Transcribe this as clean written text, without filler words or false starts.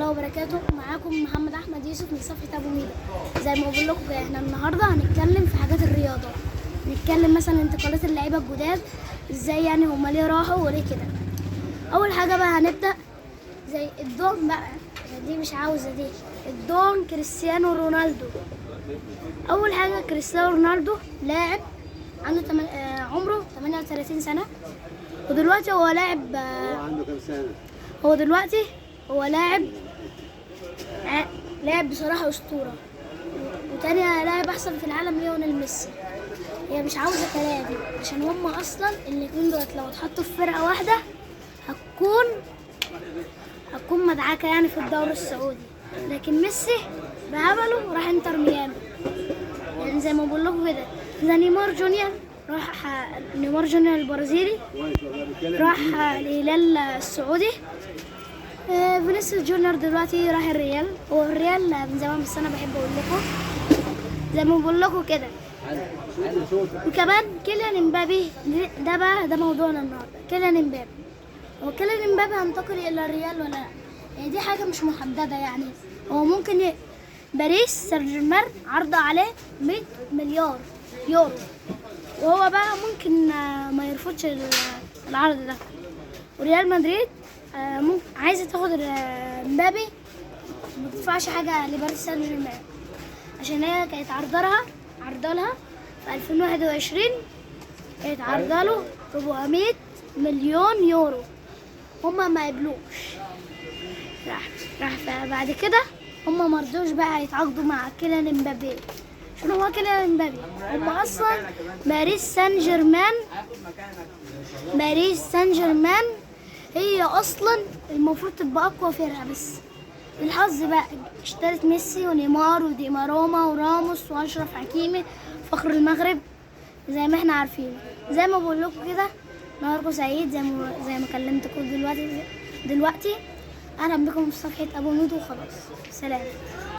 الله وبركاته. معاكم محمد احمد يوسف من صفحه ابو ميدو. زي ما بقول لكم احنا النهارده هنتكلم في حاجات الرياضه، نتكلم مثلا انتقالات اللعيبه الجداد ازاي، يعني هما ليه راحوا وليه كده. اول حاجه بقى هنبدا زي الدون بقى، دي مش عاوزه دي، الدون كريستيانو رونالدو. اول حاجه كريستيانو رونالدو لاعب عنده عمره 38 سنه، ودلوقتي هو لاعب عنده كام سنة؟ هو دلوقتي هو لاعب بصراحة أسطورة، وتاني لاعب أحسن في العالم ليونيل ميسي. هي مش عاوزة كلام، عشان هما أصلا الاتنين دول لو اتحطوا في فرقة واحدة هتكون مدعكة يعني في الدوري السعودي. لكن ميسي بهبله راح انتر ميامي، يعني زي ما بقول لكم كده. زي نيمار جونيور البرازيلي راح الهلال السعودي. فينيسيوس جونيور دلوقتي راح الريال، هو الريال من زمان، بس انا بحب اقول لكم زي ما بقول لكم كده. وكمان كيليان امبابي، ده موضوعنا النهارده. كيليان امبابي، هو كيليان امبابي هينتقل الى الريال ولا لا؟ يعني دي حاجه مش محدده، يعني هو ممكن باريس سان جيرمان عرض عليه 100 مليار يورو، وهو بقى ممكن ما يرفضش العرض ده. وريال مدريد عايزه تاخد مبابي، ما تدفعش حاجه لباريس سان جيرمان، عشان هي كانت عرضلها في 2021 كانت عرضله 400 مليون يورو، هما ما قبلوش. راح بعد كده هما مرضوش بقى يتعاقدوا مع كيليان امبابي. شنو هو كيليان امبابي؟ هما اصلا باريس سان جيرمان هي اصلا المفروض تبقى اقوى فرقه، بس الحظ بقى اشترت ميسي ونيمار ودي ماروما وراموس واشرف حكيمي فخر المغرب زي ما احنا عارفين. زي ما بقول لكم كده، نهاركم سعيد. زي ما كلمتكم دلوقتي اهلا بكم في صفحه ابو ميدو، وخلاص سلام.